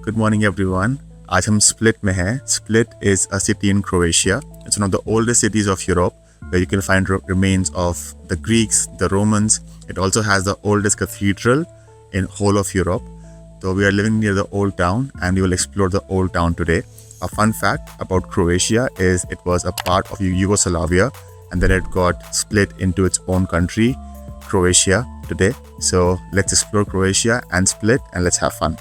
Good morning everyone. आज हम split में हैं. Split is a city in Croatia. It's one of the oldest cities of Europe where you can find remains of the Greeks, the Romans. It also has the oldest cathedral in whole of Europe. So we are living near the old town and we will explore the old town today. A fun fact about Croatia is it was a part of Yugoslavia and then it got split into its own country, Croatia, today. So let's explore Croatia and Split and let's have fun.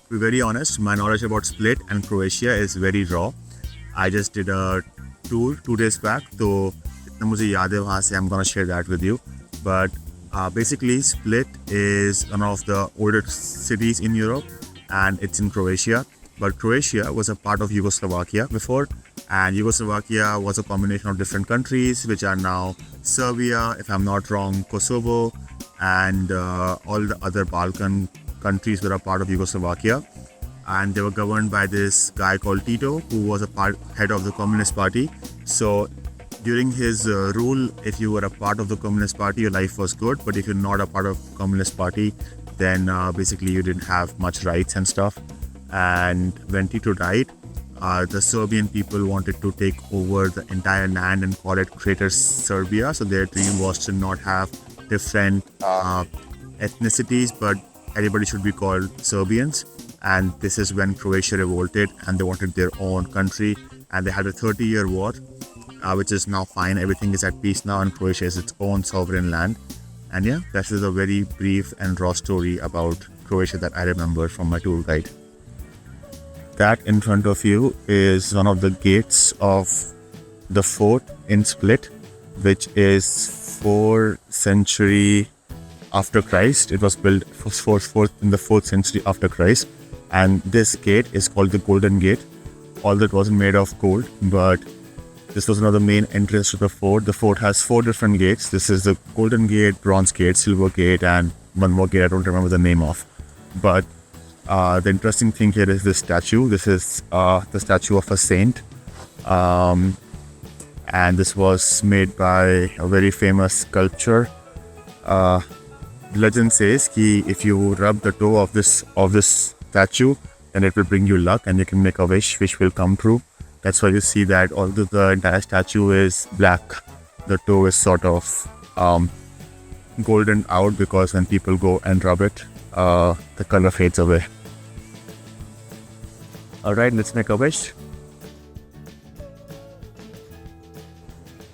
To be very honest, my knowledge about Split and Croatia is very raw. I just did a tour 2 days back, so itna mujhe yaad hai wahan se I'm gonna share that with you. But basically, Split is one of the oldest cities in Europe, and it's in Croatia. But Croatia was a part of Yugoslavia before, and Yugoslavia was a combination of different countries, which are now Serbia, if I'm not wrong, Kosovo, and all the other Balkan countries were a part of Yugoslavia, and they were governed by this guy called Tito, who was head of the Communist Party. So during his rule, if you were a part of the Communist Party, your life was good, but if you're not a part of Communist Party, then basically you didn't have much rights and stuff. And when Tito died, the Serbian people wanted to take over the entire land and call it Greater Serbia. So their dream was to not have different ethnicities, but everybody should be called Serbians. And this is when Croatia revolted and they wanted their own country, and they had a 30-year war, which is now fine. Everything is at peace now and Croatia is its own sovereign land. And yeah, this is a very brief and raw story about Croatia that I remember from my tour guide. That in front of you is one of the gates of the fort in Split, which is 4th century after Christ. It was built in the 4th century after Christ, and this gate is called the Golden Gate. Although it wasn't made of gold, but this was one of the main entrance to the fort. The fort has 4 different gates. This is the Golden Gate, Bronze Gate, Silver Gate, and one more gate I don't remember the name of. But the interesting thing here is this statue. This is the statue of a saint, and this was made by a very famous sculptor. Legend says that if you rub the toe of this statue, then it will bring you luck and you can make a wish will come true. That's why you see that although the entire statue is black, the toe is sort of golden out because when people go and rub it, the color fades away. Alright, let's make a wish.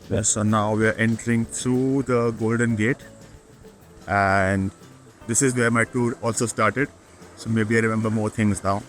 Yes, so now we are entering through the Golden Gate, and this is where my tour also started. So maybe I remember more things now.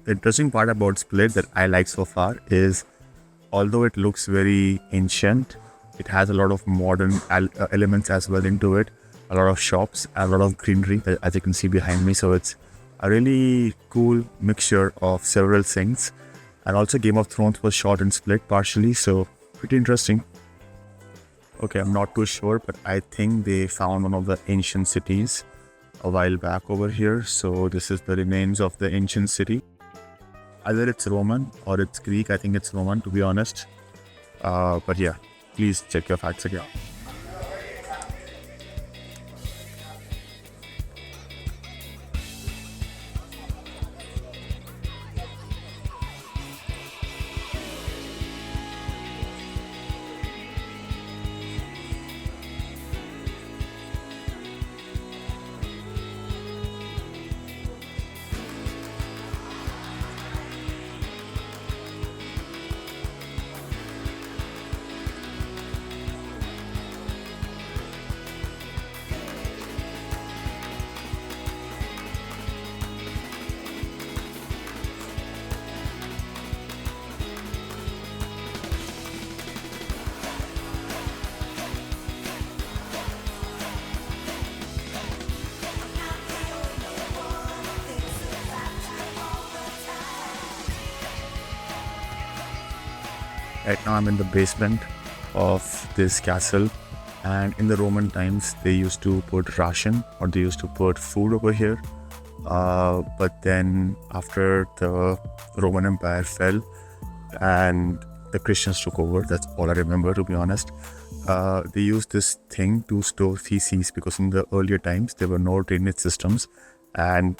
The interesting part about Split that I like so far is, although it looks very ancient, it has a lot of modern elements as well into it. A lot of shops, a lot of greenery, as you can see behind me. So it's a really cool mixture of several things. And also Game of Thrones was shot in Split partially, so pretty interesting. Okay, I'm not too sure, but I think they found one of the ancient cities a while back over here. So this is the remains of the ancient city. Either it's Roman or it's Greek. I think it's Roman, to be honest. But yeah, please check your facts again. Right now I'm in the basement of this castle, and in the Roman times they used to put ration, or they used to put food over here. But then after the Roman Empire fell and the Christians took over, that's all I remember, to be honest. They used this thing to store feces, because in the earlier times there were no drainage systems, and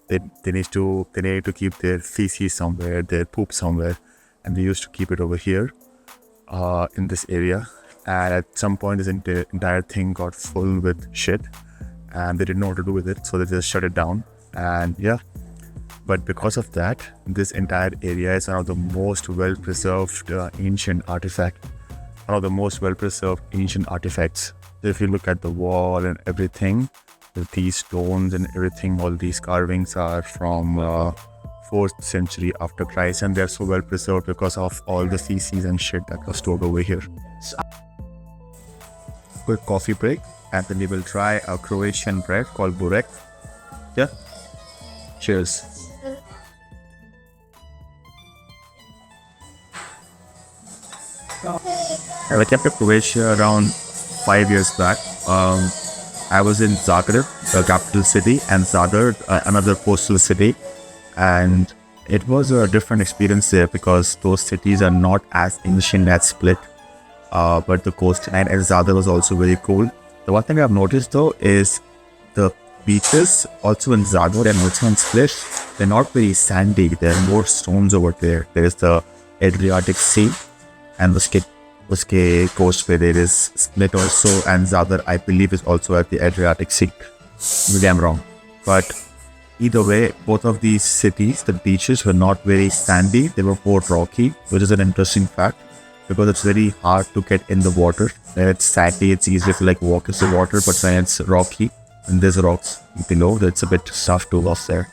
they needed to keep their feces somewhere, their poop somewhere, and they used to keep it over here in this area. And at some point this entire thing got full with shit, and they didn't know what to do with it, so they just shut it down. And yeah, but because of that, this entire area is one of the most well-preserved ancient artifacts. One of the most well-preserved ancient artifacts. So if you look at the wall and everything, these stones and everything, all these carvings are from 4th century after Christ, and they're so well preserved because of all the feces and shit that was stored over here. Quick coffee break, and then we will try a Croatian bread called burek. Yeah, cheers. I came to Croatia around 5 years back. I was in Zagreb, the capital city, and Zadar, another coastal city. And it was a different experience there because those cities are not as ancient as Split, but the coastline and Zadar was also very cool. The one thing I've noticed though is the beaches also in Zadar and also in Split, they're not very sandy. There are more stones over there. There is the Adriatic Sea and the coast where there is Split also, and Zadar I believe is also at the Adriatic Sea. Maybe I'm wrong, but either way, both of these cities, the beaches were not very sandy. They were more rocky, which is an interesting fact because it's very hard to get in the water. When it's sandy, it's easier to like walk in the water, but when it's rocky and there's rocks below, it's a bit tough to walk there.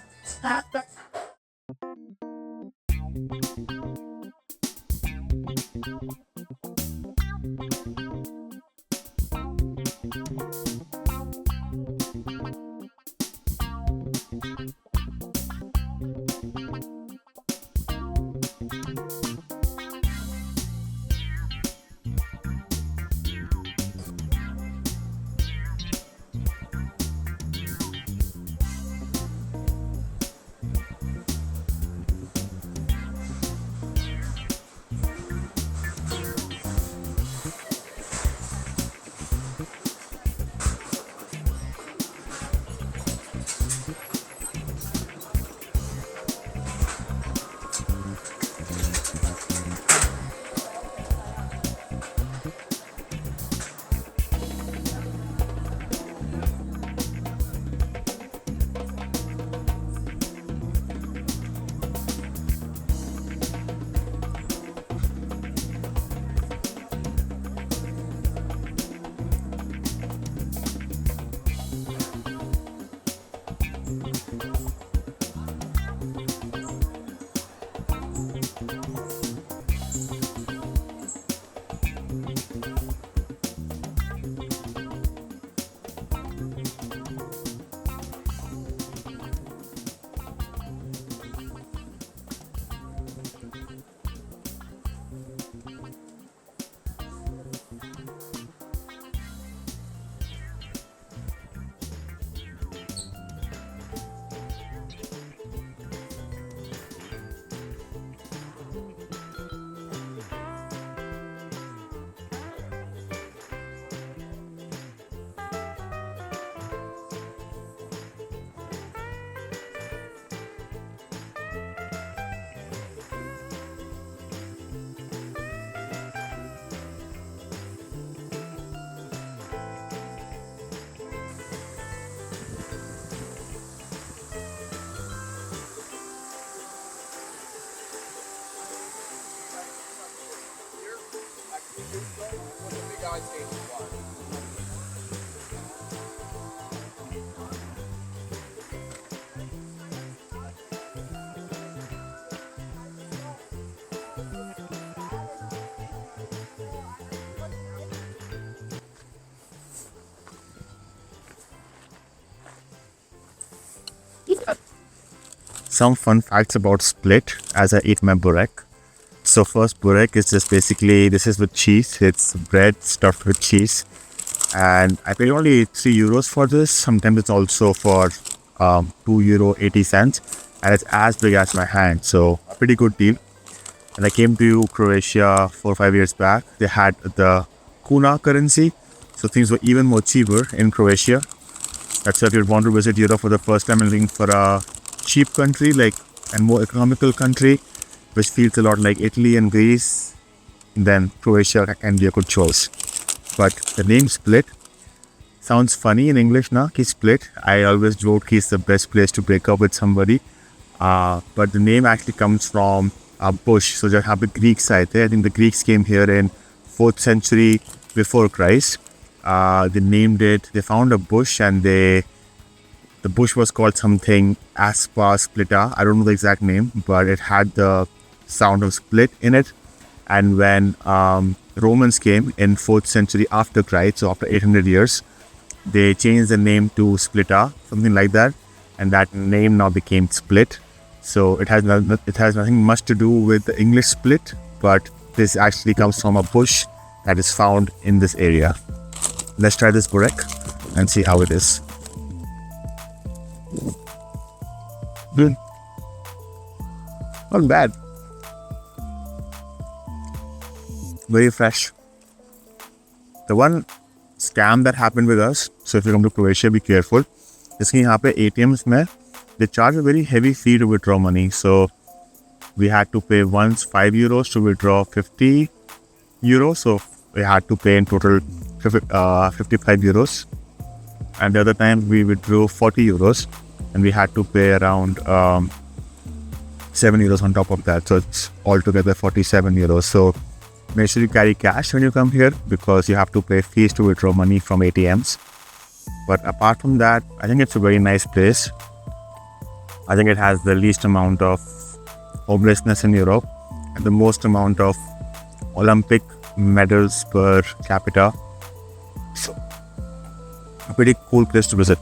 Some fun facts about Split as I eat my burek. So first, burek is just basically, this is with cheese. It's bread stuffed with cheese. And I paid only €3 for this. Sometimes it's also for €2.80. And it's as big as my hand. So a pretty good deal. And I came to Croatia 4 or 5 years back. They had the kuna currency. So things were even more cheaper in Croatia. That's why if you want to visit Europe for the first time and looking for a cheap country and more economical country, which feels a lot like Italy and Greece, then Croatia can be a good choice. But the name Split sounds funny in English now. He's Split. I always joke he's the best place to break up with somebody. But the name actually comes from a bush. So just have the Greek side there. I think the Greeks came here in 4th century before Christ. They named it. They found a bush and the bush was called something Aspa splita. I don't know the exact name, but it had the sound of split in it. And when Romans came in 4th century after Christ, so after 800 years, they changed the name to Splita, something like that. And that name now became Split. So it has nothing much to do with the English split, but this actually comes from a bush that is found in this area. Let's try this burek and see how it is. Good. Not bad. Very fresh. The one scam that happened with us, so if you come to Croatia, be careful. इसके यहाँ पे ATMs में they charge a very heavy fee to withdraw money. So we had to pay once €5 to withdraw €50. So we had to pay in total €55. And the other time we withdrew €40 and we had to pay around €7 on top of that. So it's altogether €47. So make sure you carry cash when you come here because you have to pay fees to withdraw money from ATMs. But apart from that, I think it's a very nice place. I think it has the least amount of homelessness in Europe and the most amount of Olympic medals per capita. So, a pretty cool place to visit.